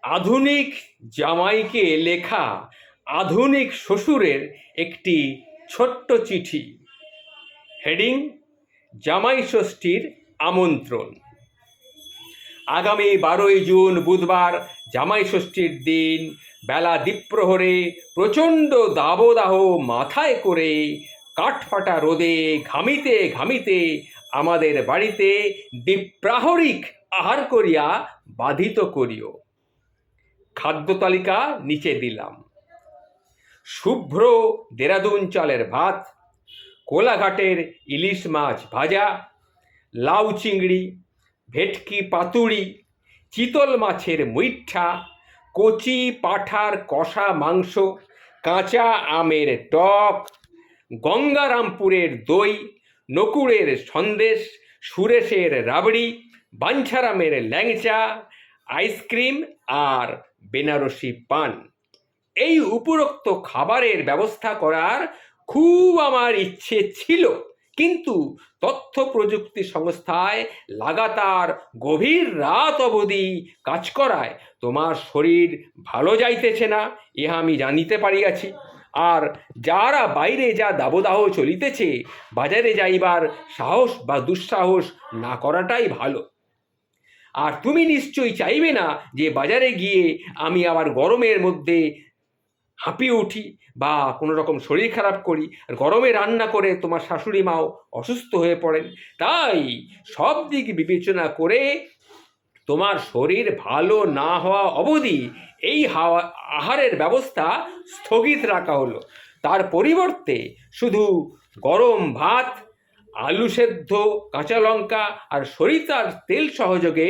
আধুনিক জামাইকে লেখা আধুনিক শ্বশুরের একটি ছোট্ট চিঠি। হেডিং: জামাই ষষ্ঠীর আমন্ত্রণ। আগামী 12ই জুন বুধবার জামাই ষষ্ঠীর দিন বেলা দ্বিপ্রহরে প্রচণ্ড দাবদাহ মাথায় করে কাঠফাটা রোদে ঘামিতে ঘামিতে আমাদের বাড়িতে দ্বিপ্রাহরিক আহার করিয়া বাধিত করিও। খাদ্য তালিকা নিচে দিলাম: শুভ্র দেরাদুন চালের ভাত, কোলাঘাটের ইলিশ মাছ ভাজা, লাউ চিংড়ি, ভেটকি পাতুড়ি, চিতল মাছের মুইঠা, কচি পাঁঠার কষা মাংস, কাঁচা আমের টক, গঙ্গারামপুরের দই, নকুড়ের সন্দেশ, সুরেশের রাবড়ি, বাঞ্ছারামের ল্যাংচা, আইসক্রিম আর বেনারসি পান। এই উপরোক্ত খাবারের ব্যবস্থা করার খুব আমার ইচ্ছে ছিল, কিন্তু তথ্য প্রযুক্তি সংস্থায় লাগাতার গভীর রাত অবধি কাজ করায় তোমার শরীর ভালো যাইতেছে না, ইহা আমি জানিতে পারিয়াছি। আর যারা বাইরে যা দাবদাহ চলিতেছে, বাজারে যাইবার সাহস বা দুঃসাহস না করাটাই ভালো। আর তুমি নিশ্চয়ই চাইবে না যে বাজারে গিয়ে আমি আবার গরমের মধ্যে হাঁপিয়ে উঠি বা কোনো রকম শরীর খারাপ করি, আর গরমে রান্না করে তোমার শাশুড়ি মাও অসুস্থ হয়ে পড়েন। তাই সব দিক বিবেচনা করে তোমার শরীর ভালো না হওয়া অবধি এই আহারের ব্যবস্থা স্থগিত রাখা হলো। তার পরিবর্তে শুধু গরম ভাত, আলু সেদ্ধ, কাঁচা লঙ্কা আর সরিষার তেল সহযোগে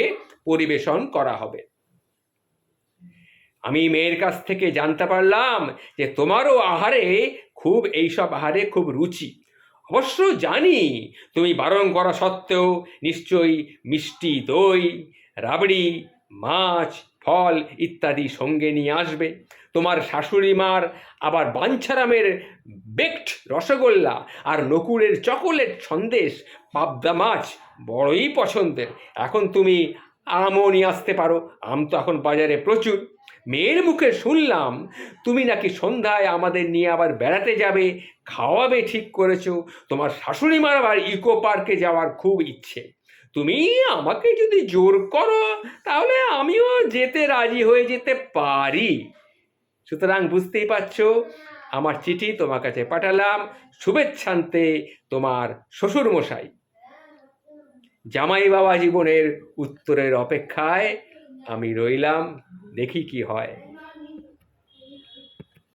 পরিবেশন করা হবে। আমি মেয়ের কাছ থেকে জানতে পারলাম যে তোমারও এইসব আহারে খুব রুচি। অবশ্য জানি তুমি বারণ করা সত্ত্বেও নিশ্চয়ই মিষ্টি, দই, রাবড়ি, মাছ, ফল ইত্যাদি সঙ্গে নিয়ে আসবে। তোমার শাশুড়ি মার আবার বাঞ্ছারামের বেকড রসগোল্লা আর নকুড়ের চকোলেট সন্দেশ, পাবদা মাছ বড়ই পছন্দের। এখন তুমি আমও নিয়ে আসতে পারো, আম তো এখন বাজারে প্রচুর। মেয়ের মুখে শুনলাম তুমি নাকি সন্ধ্যায় আমাদের নিয়ে আবার বেড়াতে যাবে, খাওয়াবে ঠিক করেছো। তোমার শাশুড়ি মার আবার ইকো পার্কে যাওয়ার খুব ইচ্ছে। তুমি আমাকে যদি জোর করো তাহলে আমিও যেতে রাজি হয়ে যেতে পারি। সুতরাং বুঝতেই পারছো, আমার চিঠি তোমার কাছে পাঠালাম। শুভেচ্ছান্তে, তোমার শ্বশুরমশাই। জামাই বাবা জীবনের উত্তরের অপেক্ষায় আমি রইলাম, দেখি কি হয়।